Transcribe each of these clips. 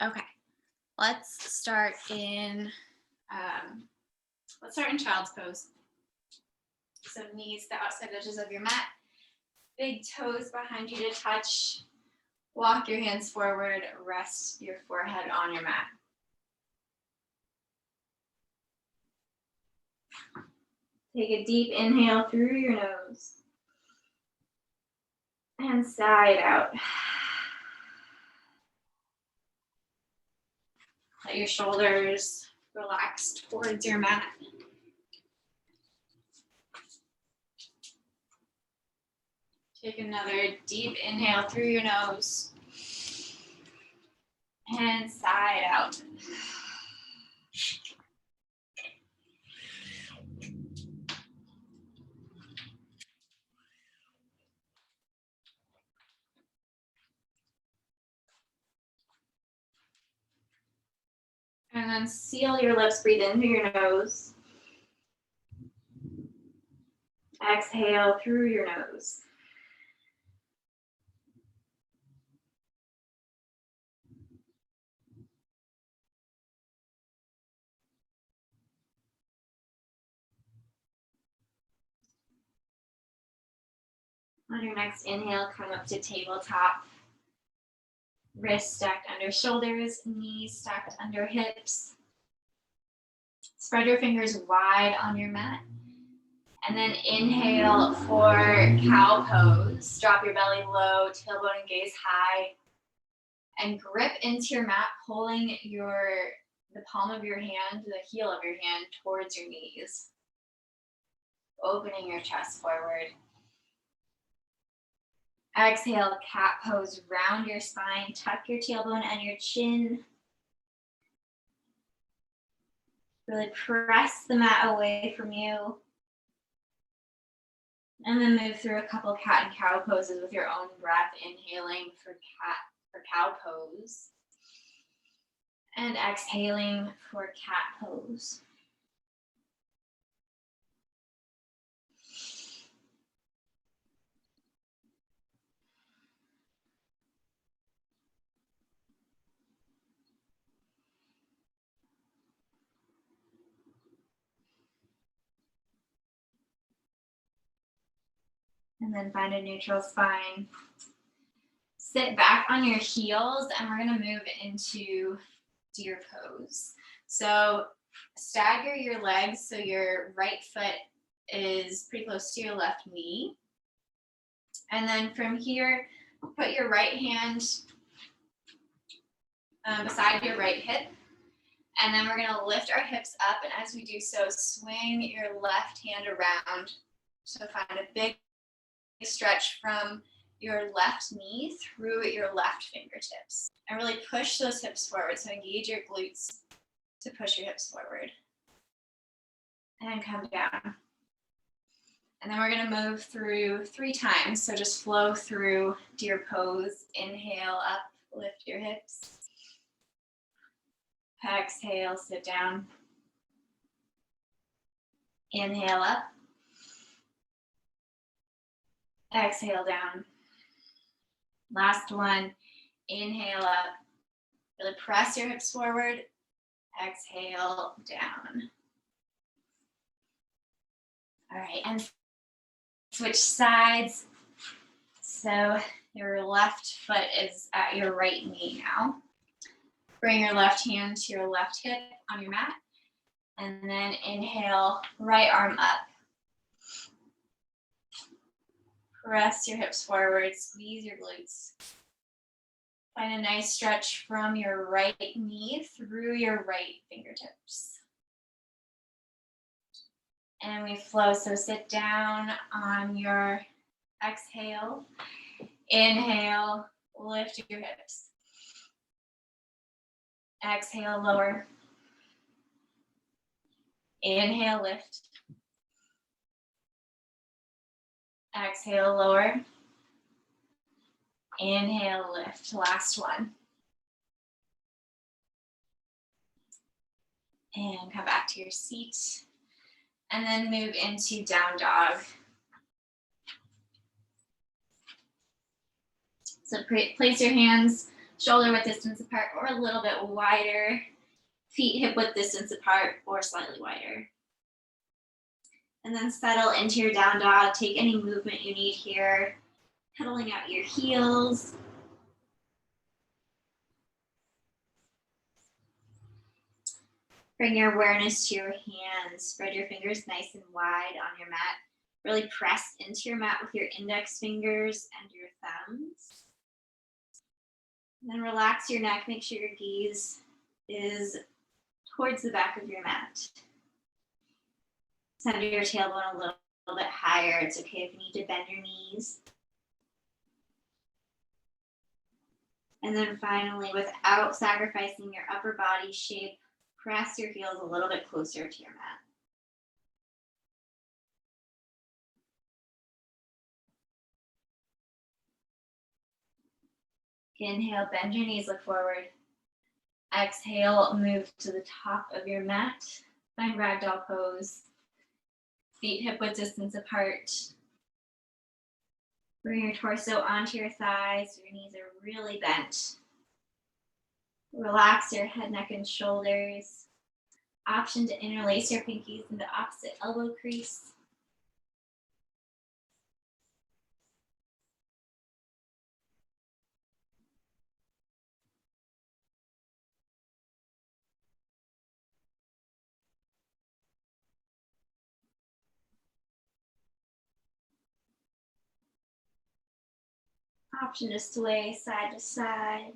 Okay, let's start in child's pose. So knees the outside edges of your mat, big toes behind you to touch. Walk your hands forward, rest your forehead on your mat. Take a deep inhale through your nose and side out. Let your shoulders relax towards your mat. Take another deep inhale through your nose and side out. And then seal your lips, breathe in through your nose. Exhale through your nose. On your next inhale, come up to tabletop. Wrists stacked under shoulders, knees stacked under hips. Spread your fingers wide on your mat. And then inhale for cow pose. Drop your belly low, tailbone and gaze high. And grip into your mat, pulling the palm of your hand, the heel of your hand towards your knees. Opening your chest forward. Exhale, cat pose, round your spine, tuck your tailbone and your chin. Really press the mat away from you. And then move through a couple cat and cow poses with your own breath, inhaling for cow pose. And exhaling for cat pose. And then find a neutral spine. Sit back on your heels and we're gonna move into deer pose. So stagger your legs so your right foot is pretty close to your left knee. And then from here, put your right hand beside your right hip. And then we're gonna lift our hips up, and as we do so, swing your left hand around. So find a big stretch from your left knee through your left fingertips. And really push those hips forward. So engage your glutes to push your hips forward. And come down. And then we're gonna move through 3 times. So just flow through deer pose. Inhale up, lift your hips. Exhale, sit down. Inhale up. Exhale down. Last one. Inhale up. Really press your hips forward. Exhale down. All right, and switch sides. So your left foot is at your right knee now. Bring your left hand to your left hip on your mat. And then inhale, right arm up. Press your hips forward, squeeze your glutes. Find a nice stretch from your right knee through your right fingertips. And we flow, so sit down on your exhale. Inhale, lift your hips. Exhale, lower. Inhale, lift. Exhale, lower. Inhale, lift. Last one. And come back to your seat. And then move into down dog. So place your hands shoulder width distance apart or a little bit wider. Feet hip width distance apart or slightly wider. And then settle into your down dog. Take any movement you need here. Pedaling out your heels. Bring your awareness to your hands. Spread your fingers nice and wide on your mat. Really press into your mat with your index fingers and your thumbs. And then relax your neck. Make sure your gaze is towards the back of your mat. Send your tailbone a little bit higher. It's okay if you need to bend your knees. And then finally, without sacrificing your upper body shape, press your heels a little bit closer to your mat. Inhale, bend your knees, look forward. Exhale, move to the top of your mat. Find ragdoll pose. Feet hip width distance apart. Bring your torso onto your thighs. Your knees are really bent. Relax your head, neck, and shoulders. Option to interlace your pinkies into opposite elbow crease. Option to sway side to side.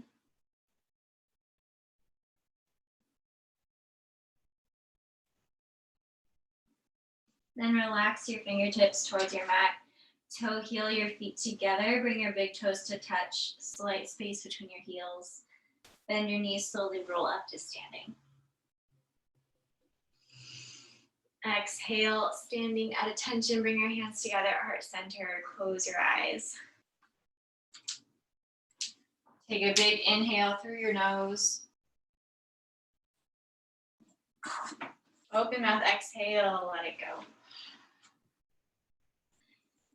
Then relax your fingertips towards your mat. Toe heel your feet together. Bring your big toes to touch. Slight space between your heels. Bend your knees, slowly roll up to standing. Exhale, standing at attention. Bring your hands together, heart center. Close your eyes. Take a big inhale through your nose. Open mouth, exhale, let it go.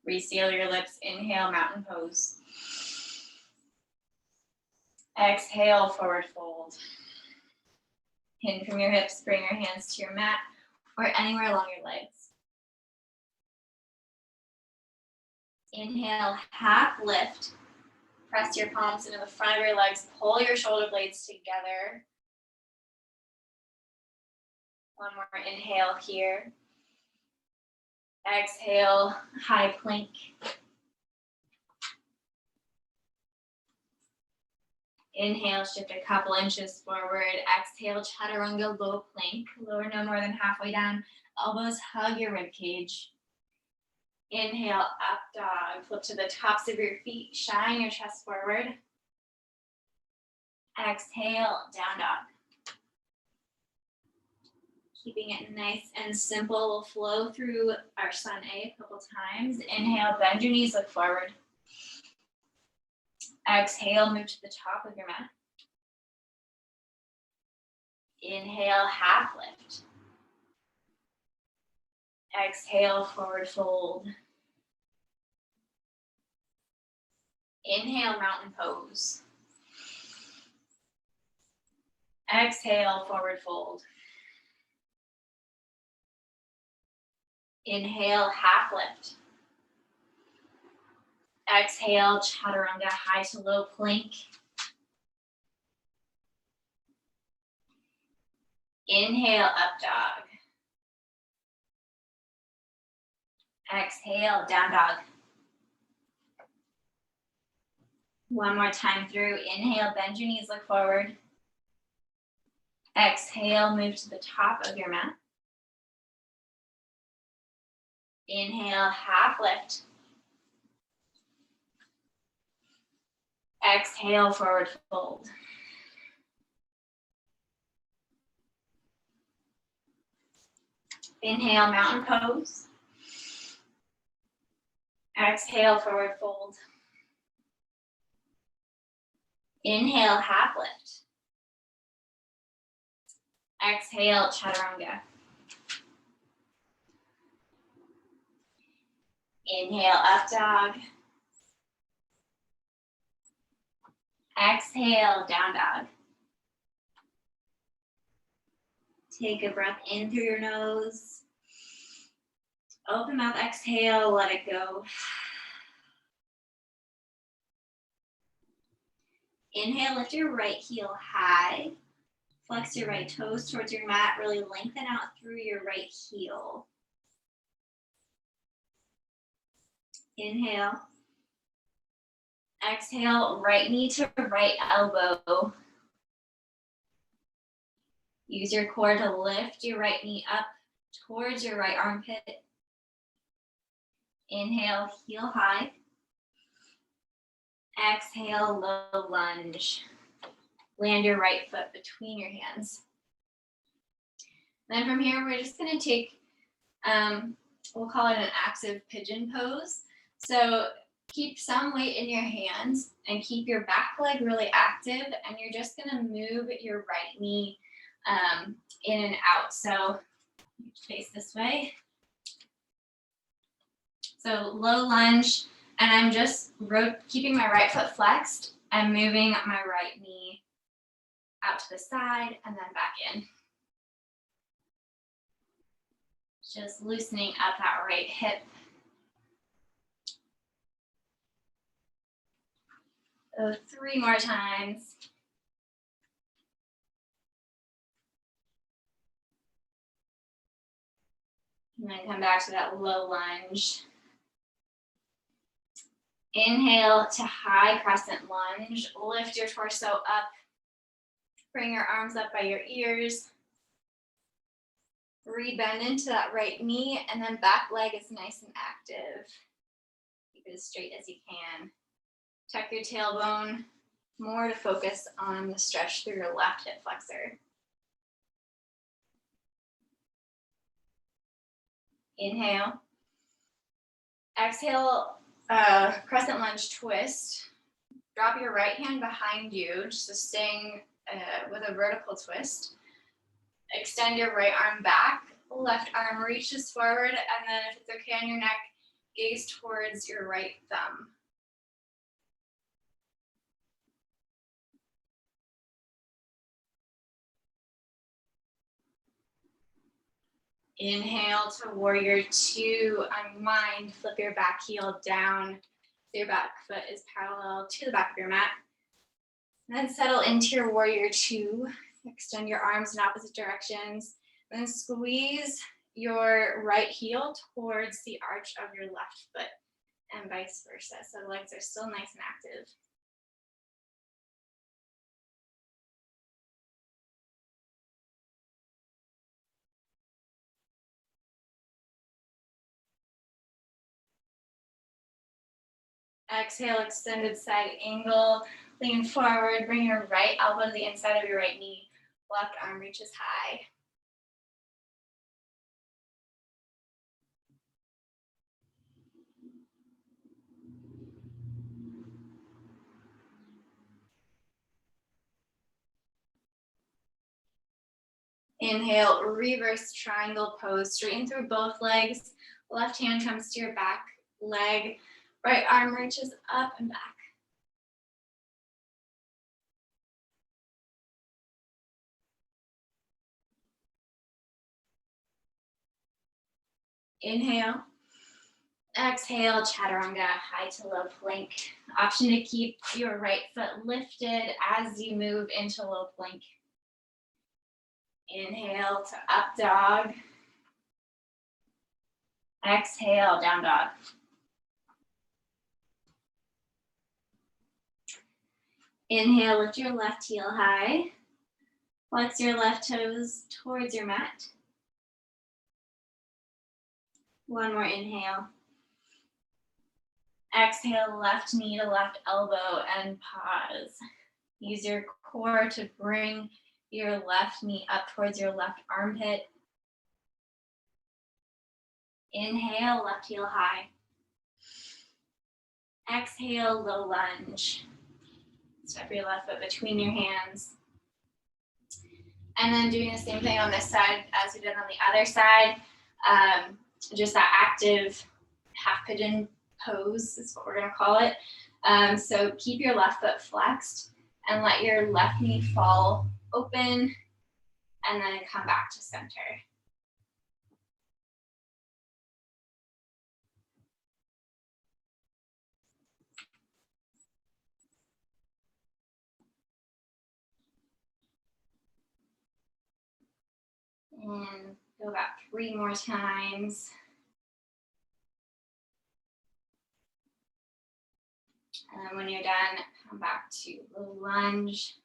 Reseal your lips, inhale, mountain pose. Exhale, forward fold. Pin from your hips, bring your hands to your mat or anywhere along your legs. Inhale, half lift. Press your palms into the front of your legs, pull your shoulder blades together. One more inhale here. Exhale, high plank. Inhale, shift a couple inches forward. Exhale, chaturanga, low plank. Lower no more than halfway down. Elbows hug your rib cage. Inhale, up dog. Flip to the tops of your feet. Shine your chest forward. Exhale, down dog. Keeping it nice and simple. We'll flow through our sun A a couple times. Inhale, bend your knees, look forward. Exhale, move to the top of your mat. Inhale, half lift. Exhale, forward fold. Inhale, mountain pose. Exhale, forward fold. Inhale, half lift. Exhale, chaturanga, high to low plank. Inhale, up dog. Exhale, down dog. One more time through. Inhale, bend your knees, look forward. Exhale, move to the top of your mat. Inhale, half lift. Exhale, forward fold. Inhale, mountain pose. Exhale, forward fold. Inhale, half lift. Exhale, chaturanga. Inhale, up dog. Exhale, down dog. Take a breath in through your nose. Open mouth, exhale, let it go. Inhale, lift your right heel high. Flex your right toes towards your mat. Really lengthen out through your right heel. Inhale. Exhale, right knee to right elbow. Use your core to lift your right knee up towards your right armpit. Inhale, heel high. Exhale, low lunge. Land your right foot between your hands. Then from here, we're just gonna take, we'll call it an active pigeon pose. So keep some weight in your hands and keep your back leg really active, and you're just gonna move your right knee in and out. So face this way. So low lunge, and I'm just keeping my right foot flexed and moving my right knee out to the side and then back in. Just loosening up that right hip. 3 more times. And then come back to that low lunge. Inhale to high crescent lunge. Lift your torso up. Bring your arms up by your ears. Re-bend into that right knee, and then back leg is nice and active. Keep it as straight as you can. Tuck your tailbone more to focus on the stretch through your left hip flexor. Inhale. Exhale, crescent lunge twist. Drop your right hand behind you, just staying with a vertical twist. Extend your right arm back, left arm reaches forward, and then if it's okay on your neck, gaze towards your right thumb. Inhale to warrior 2, unwind, flip your back heel down so your back foot is parallel to the back of your mat. And then settle into your warrior 2, extend your arms in opposite directions, then squeeze your right heel towards the arch of your left foot and vice versa. So the legs are still nice and active. Exhale, extended side angle, lean forward, bring your right elbow to the inside of your right knee, left arm reaches high. Inhale, reverse triangle pose, straighten through both legs, left hand comes to your back leg, right arm reaches up and back. Inhale. Exhale, chaturanga, high to low plank. Option to keep your right foot lifted as you move into low plank. Inhale to up dog. Exhale, down dog. Inhale, lift your left heel high. Flex your left toes towards your mat. One more inhale. Exhale, left knee to left elbow and pause. Use your core to bring your left knee up towards your left armpit. Inhale, left heel high. Exhale, low lunge. Step your left foot between your hands. And then doing the same thing on this side as we did on the other side. Just that active half pigeon pose is what we're gonna call it. So keep your left foot flexed And let your left knee fall open and then come back to center. And go about 3 more times. And then when you're done, come back to low lunge.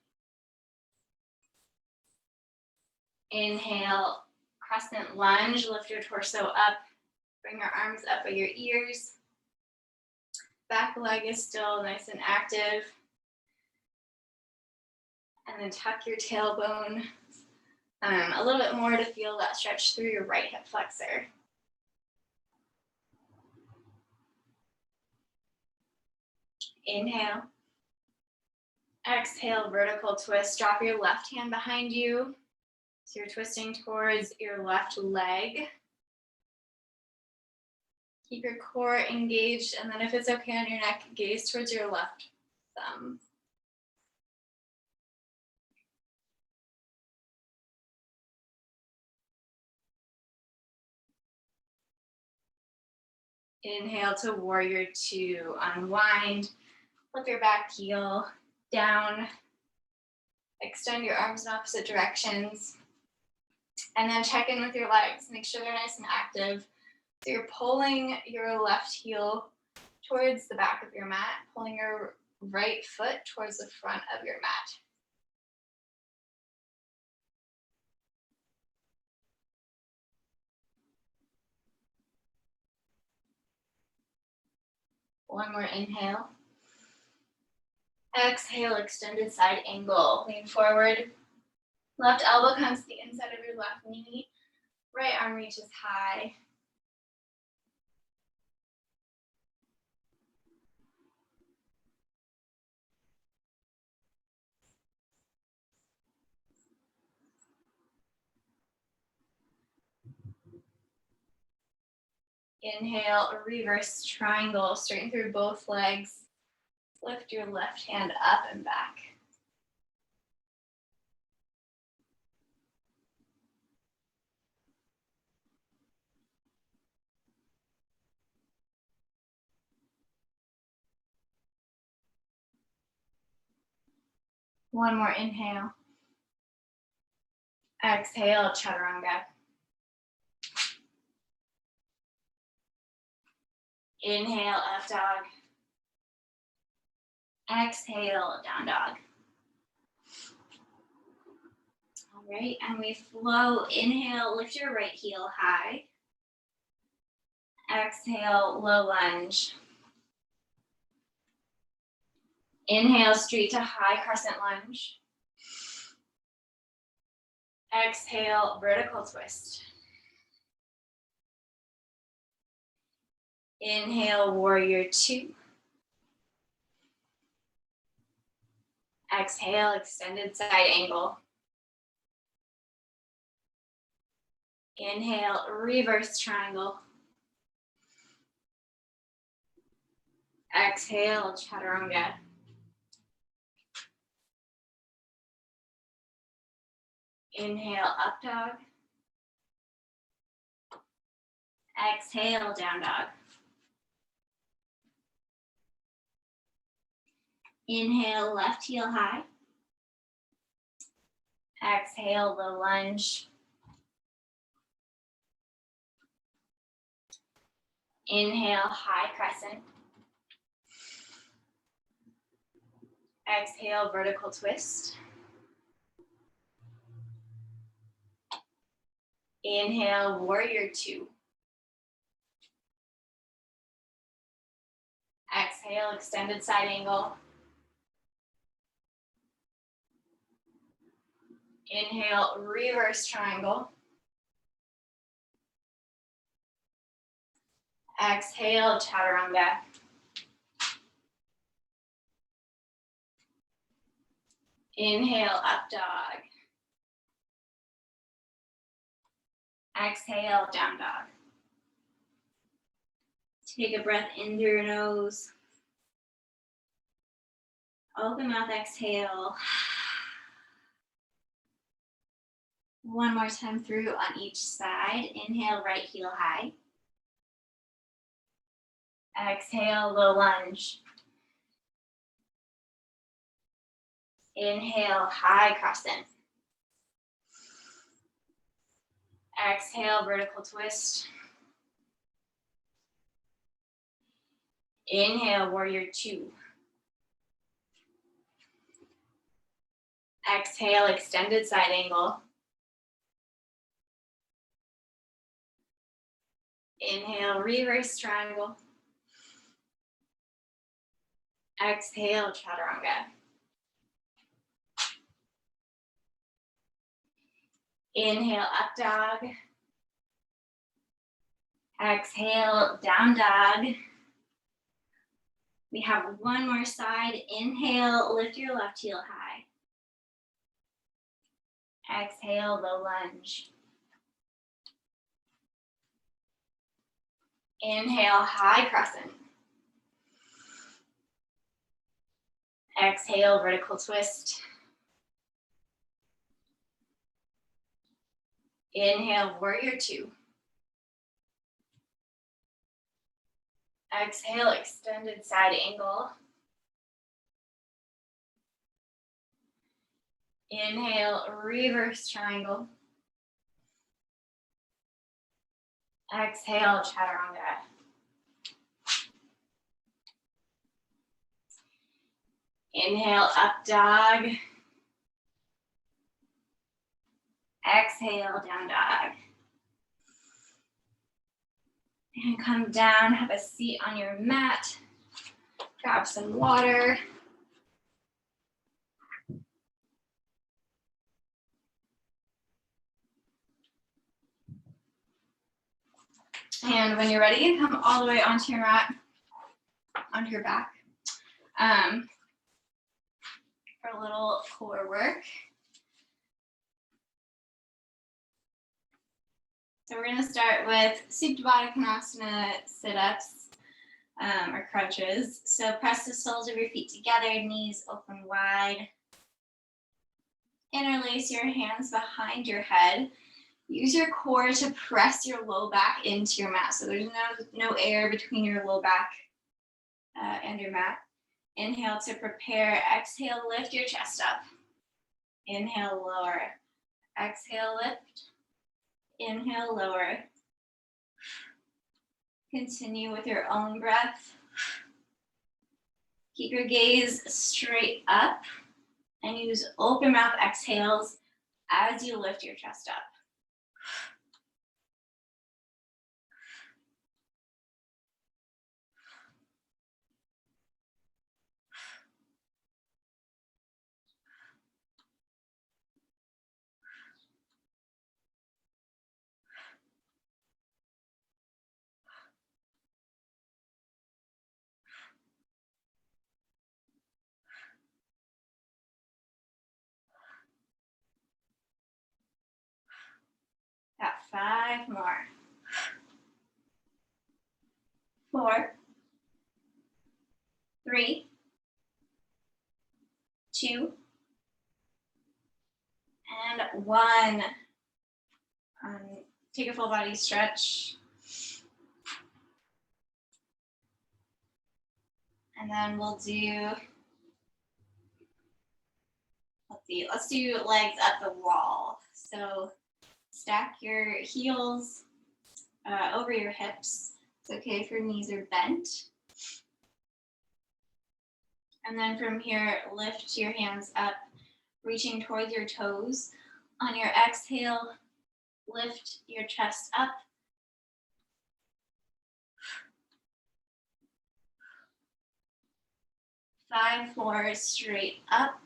Inhale, crescent lunge, lift your torso up, bring your arms up by your ears. Back leg is still nice and active. And then tuck your tailbone a little bit more to feel that stretch through your right hip flexor. Inhale. Exhale, vertical twist. Drop your left hand behind you. So you're twisting towards your left leg. Keep your core engaged, and then if it's okay on your neck, gaze towards your left thumb. Inhale to warrior two. Unwind. Flip your back heel down. Extend your arms in opposite directions. And then check in with your legs. Make sure they're nice and active. So you're pulling your left heel towards the back of your mat, pulling your right foot towards the front of your mat. One more inhale. Exhale, extended side angle. Lean forward. Left elbow comes to the inside of your left knee. Right arm reaches high. Inhale, a reverse triangle. Straighten through both legs. Lift your left hand up and back. One more inhale. Exhale, chaturanga. Inhale, up dog. Exhale, down dog. All right, and we flow. Inhale, lift your right heel high. Exhale, low lunge. Inhale, straight to high crescent lunge. Exhale, vertical twist. Inhale, warrior two. Exhale, extended side angle. Inhale, reverse triangle. Exhale, chaturanga. Inhale, up dog. Exhale, down dog. Inhale, left heel high. Exhale, low lunge. Inhale, high crescent. Exhale, vertical twist. Inhale, warrior two. Exhale, extended side angle. Inhale, reverse triangle. Exhale, chaturanga. Inhale, up dog. Exhale, down dog. Take a breath in through your nose. Open mouth, exhale. One more time through on each side. Inhale, right heel high. Exhale, low lunge. Inhale, high crescent. Exhale, vertical twist. Inhale, warrior two. Exhale, extended side angle. Inhale, reverse triangle. Exhale, chaturanga. Inhale, up dog. Exhale, down dog. We have one more side. Inhale, lift your left heel high. Exhale, low lunge. Inhale, high crescent. Exhale, vertical twist. Inhale, warrior two. Exhale, extended side angle. Inhale, reverse triangle. Exhale, chaturanga. Inhale, up dog. Exhale, down dog. And come down, have a seat on your mat. Grab some water. And when you're ready, come all the way onto your mat, onto your back, for a little core work. So we're gonna start with Supta Baddha Konasana sit-ups or crunches. So press the soles of your feet together, knees open wide. Interlace your hands behind your head. Use your core to press your low back into your mat. So there's no air between your low back and your mat. Inhale to prepare. Exhale, lift your chest up. Inhale, lower. Exhale, lift. Inhale, lower. Continue with your own breath. Keep your gaze straight up and use open mouth exhales as you lift your chest up. Got 5 more. 4, 3, 2, and 1. Take a full body stretch. And then we'll do, let's do legs up the wall. So stack your heels over your hips. It's okay if your knees are bent. And then from here, lift your hands up, reaching towards your toes. On your exhale, lift your chest up. Five, 4, straight up.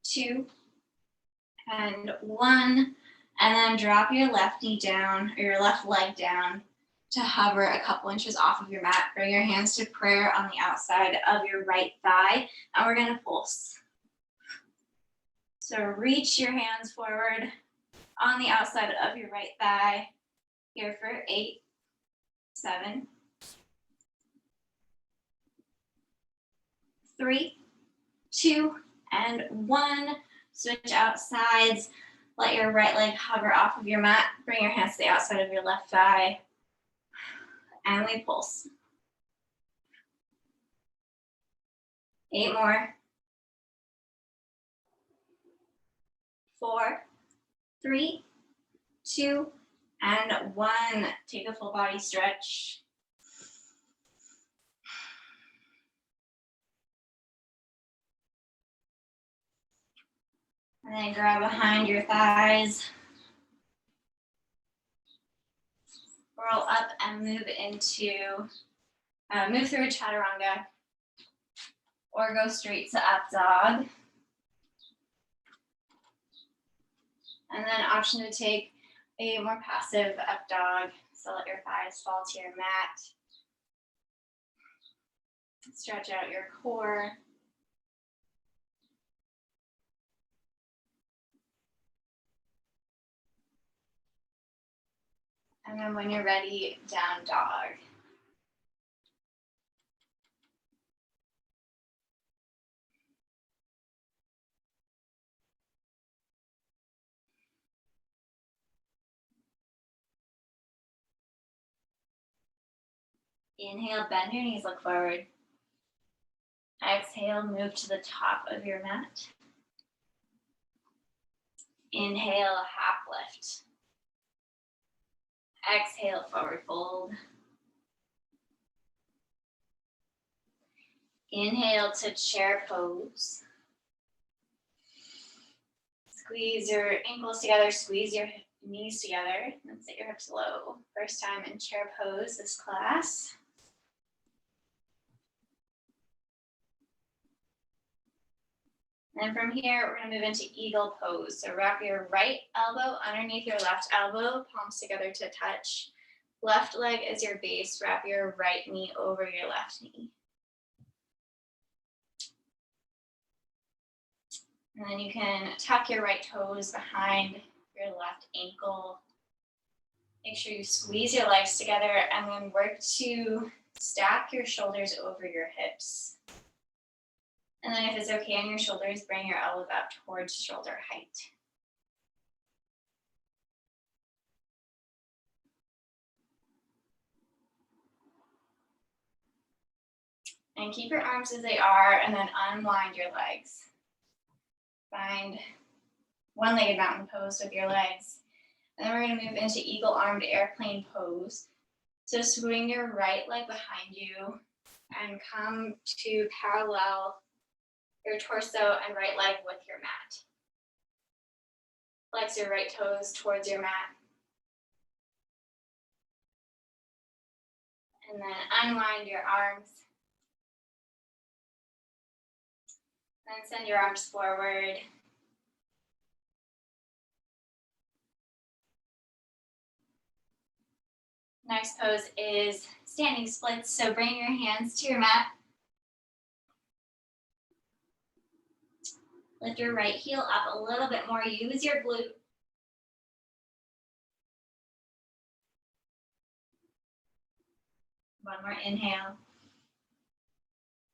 2, and 1. And then drop your left knee down, or your left leg down, to hover a couple inches off of your mat. Bring your hands to prayer on the outside of your right thigh, and we're gonna pulse. So reach your hands forward on the outside of your right thigh. Here for 8, 7, 3, 2, and 1. Switch out sides. Let your right leg hover off of your mat. Bring your hands to the outside of your left thigh. And we pulse. 8 more. 4, 3, 2, and 1. Take a full body stretch. And then grab behind your thighs. Roll up and move through a chaturanga. Or go straight to up dog. And then option to take a more passive up dog. So let your thighs fall to your mat. Stretch out your core. And then when you're ready, down dog. Inhale, bend your knees, look forward. Exhale, move to the top of your mat. Inhale, half lift. Exhale, forward fold. Inhale to chair pose. Squeeze your ankles together, squeeze your knees together, and sit your hips low. First time in chair pose this class. And from here, we're going to move into eagle pose. So wrap your right elbow underneath your left elbow, palms together to touch. Left leg is your base. Wrap your right knee over your left knee. And then you can tuck your right toes behind your left ankle. Make sure you squeeze your legs together and then work to stack your shoulders over your hips. And then if it's okay on your shoulders, bring your elbows up towards shoulder height. And keep your arms as they are and then unwind your legs. Find one-legged mountain pose with your legs. And then we're going to move into eagle armed airplane pose. So swing your right leg behind you and come to parallel your torso and right leg with your mat. Flex your right toes towards your mat. And then unwind your arms. And send your arms forward. Next pose is standing splits. So bring your hands to your mat. Lift your right heel up a little bit more. Use your glute. One more inhale.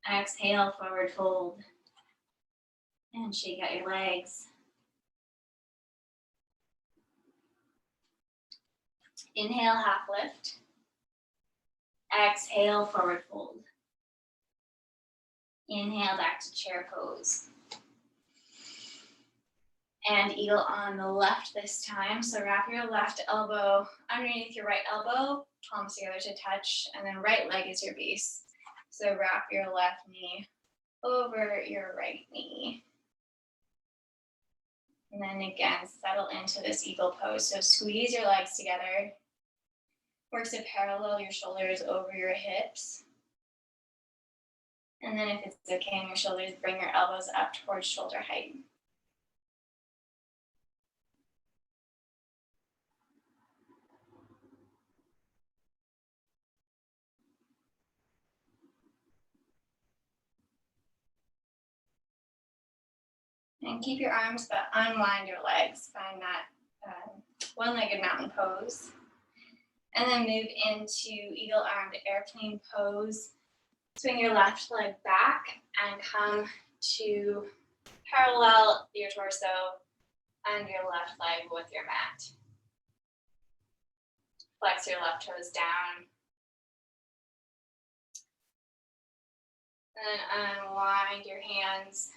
Exhale, forward fold. And shake out your legs. Inhale, half lift. Exhale, forward fold. Inhale, back to chair pose. And eagle on the left this time. So wrap your left elbow underneath your right elbow, palms together to touch, and then right leg is your base. So wrap your left knee over your right knee. And then again, settle into this eagle pose. So squeeze your legs together. Work to parallel your shoulders over your hips. And then if it's okay on your shoulders, bring your elbows up towards shoulder height. And keep your arms, but unwind your legs. Find that one-legged mountain pose. And then move into eagle-armed airplane pose. Swing your left leg back and come to parallel your torso and your left leg with your mat. Flex your left toes down. Then unwind your hands.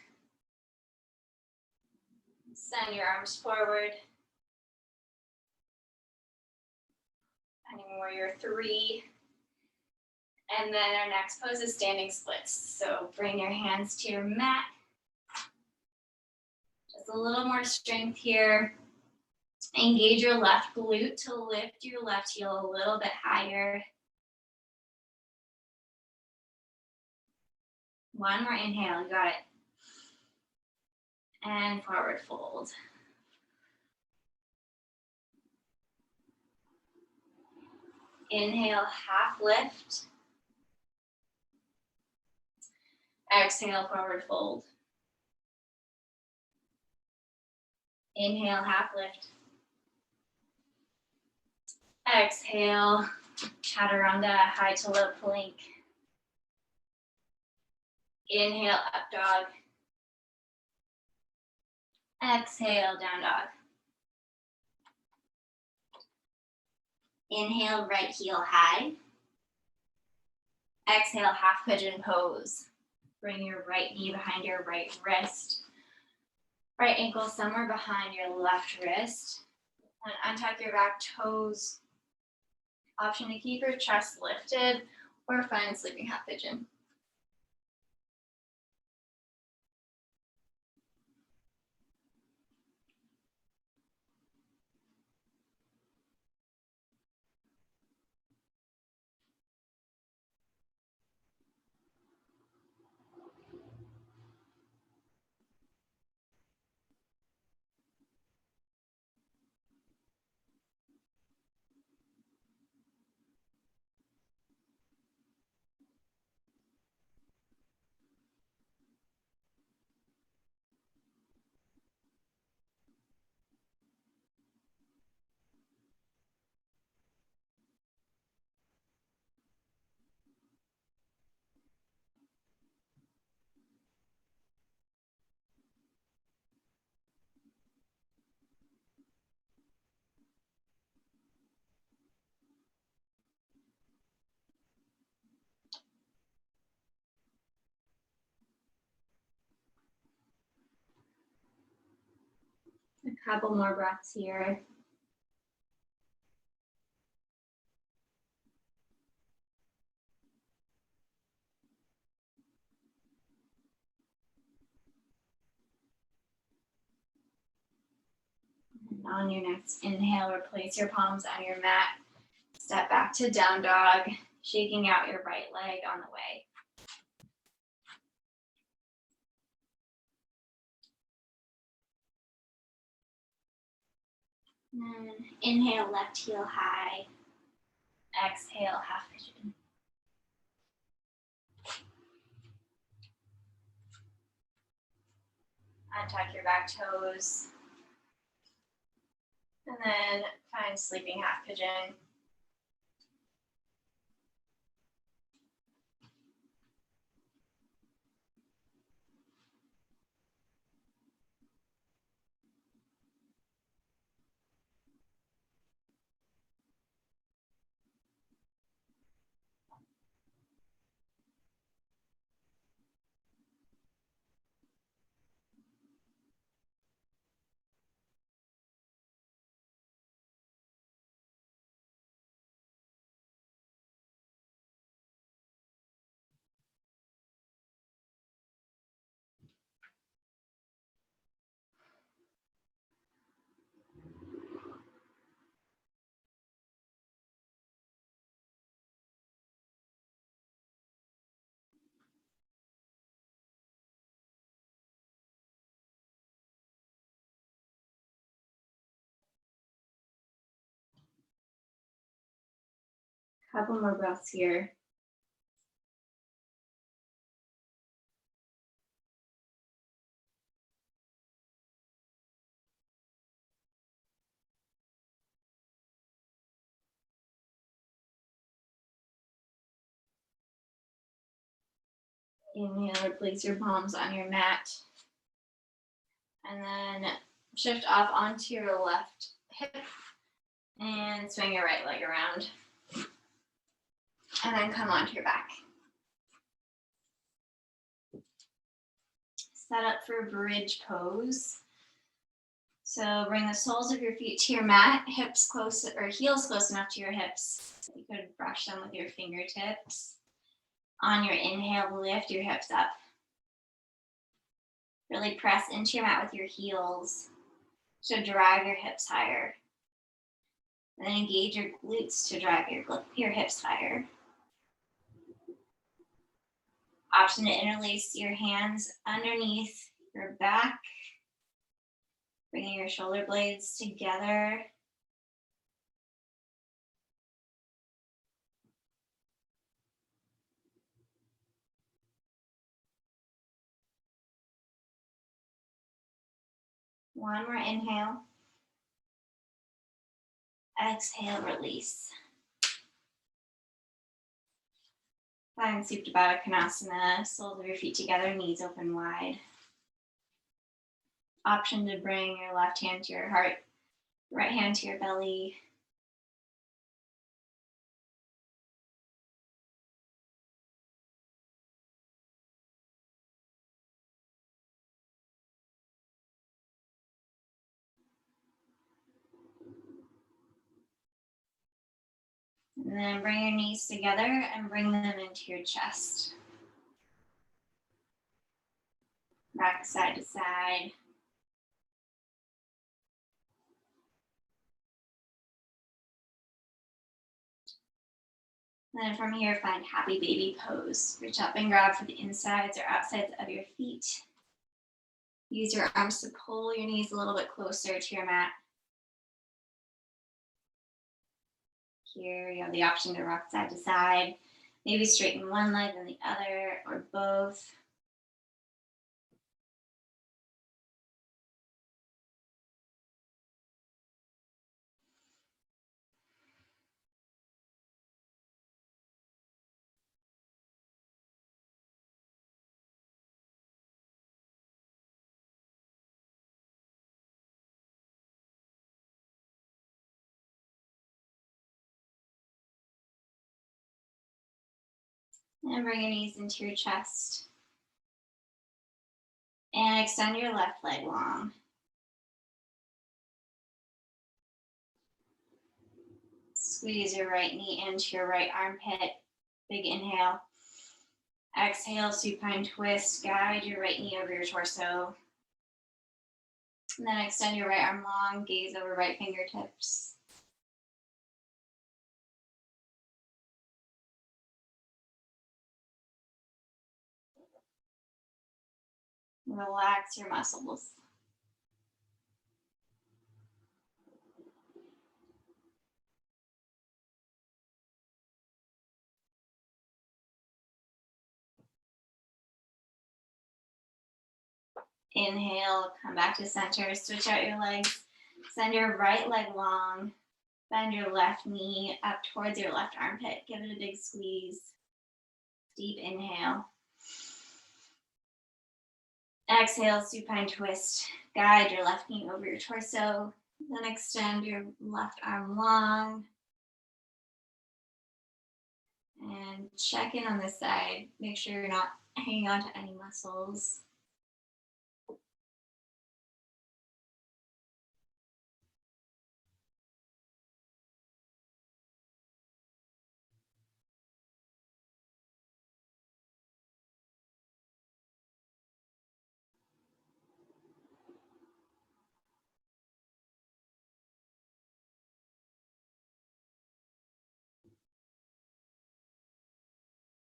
Send your arms forward. Finding warrior 3. And then our next pose is standing splits. So bring your hands to your mat. Just a little more strength here. Engage your left glute to lift your left heel a little bit higher. One more inhale, you got it. And forward fold. Inhale, half lift. Exhale, forward fold. Inhale, half lift. Exhale, chaturanga, high to low plank. Inhale, up dog. Exhale, down dog. Inhale, right heel high. Exhale, half pigeon pose. Bring your right knee behind your right wrist. Right ankle somewhere behind your left wrist. And untuck your back toes. Option to keep your chest lifted or find sleeping half pigeon. A couple more breaths here. And on your next inhale, replace your palms on your mat. Step back to down dog, shaking out your right leg on the way. And then inhale, left heel high. Exhale, half pigeon. Untuck your back toes. And then find sleeping half pigeon. Couple more breaths here. Inhale, place your palms on your mat. And then shift off onto your left hip and swing your right leg around. And then come onto your back. Set up for bridge pose. So bring the soles of your feet to your mat, hips close or heels close enough to your hips. You could brush them with your fingertips. On your inhale, lift your hips up. Really press into your mat with your heels to drive your hips higher. And then engage your glutes to drive your hips higher. Option to interlace your hands underneath your back, bringing your shoulder blades together. One more inhale. Exhale, release. Find Supta Baddha Konasana, soles of your feet together, knees open wide. Option to bring your left hand to your heart, right hand to your belly. And then bring your knees together and bring them into your chest. Back side to side. And then from here, find happy baby pose. Reach up and grab for the insides or outsides of your feet. Use your arms to pull your knees a little bit closer to your mat. Here you have the option to rock side to side. Maybe straighten one leg and the other, or both. And bring your knees into your chest. And extend your left leg long. Squeeze your right knee into your right armpit. Big inhale. Exhale, supine twist. Guide your right knee over your torso. And then extend your right arm long. Gaze over right fingertips. Relax your muscles. Inhale, come back to center. Switch out your legs. Send your right leg long. Bend your left knee up towards your left armpit. Give it a big squeeze. Deep inhale. Exhale, supine twist. Guide your left knee over your torso. Then extend your left arm long. And check in on this side. Make sure you're not hanging on to any muscles.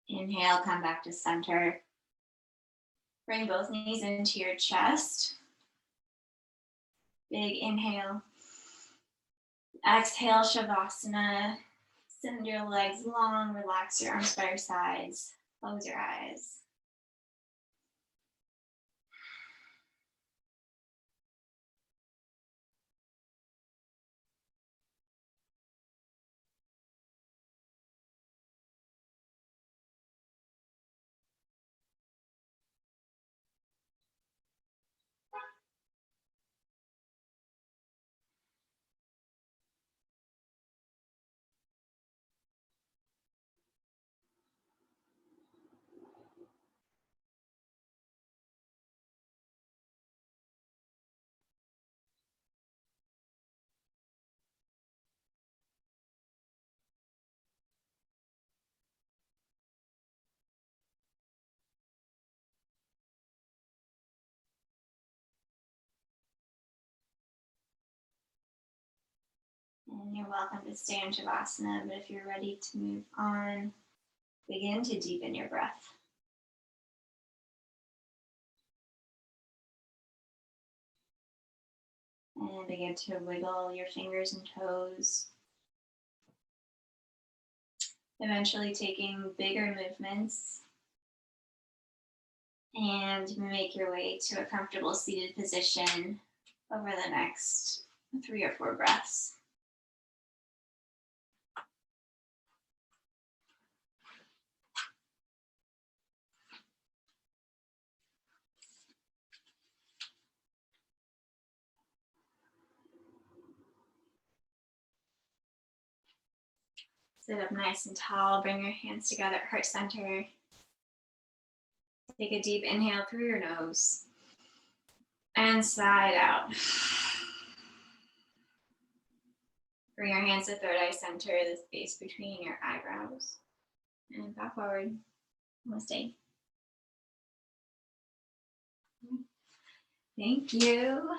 Inhale, come back to center. Bring both knees into your chest. Big inhale. Exhale, Shavasana. Send your legs long. Relax your arms by your sides. Close your eyes. And you're welcome to stay in Shavasana, but if you're ready to move on, begin to deepen your breath. And begin to wiggle your fingers and toes. Eventually taking bigger movements and make your way to a comfortable seated position over the next 3 or 4 breaths. Sit up nice and tall, bring your hands together at heart center. Take a deep inhale through your nose and sigh it out. Bring your hands to third eye center, the space between your eyebrows. And back forward. Namaste. Thank you.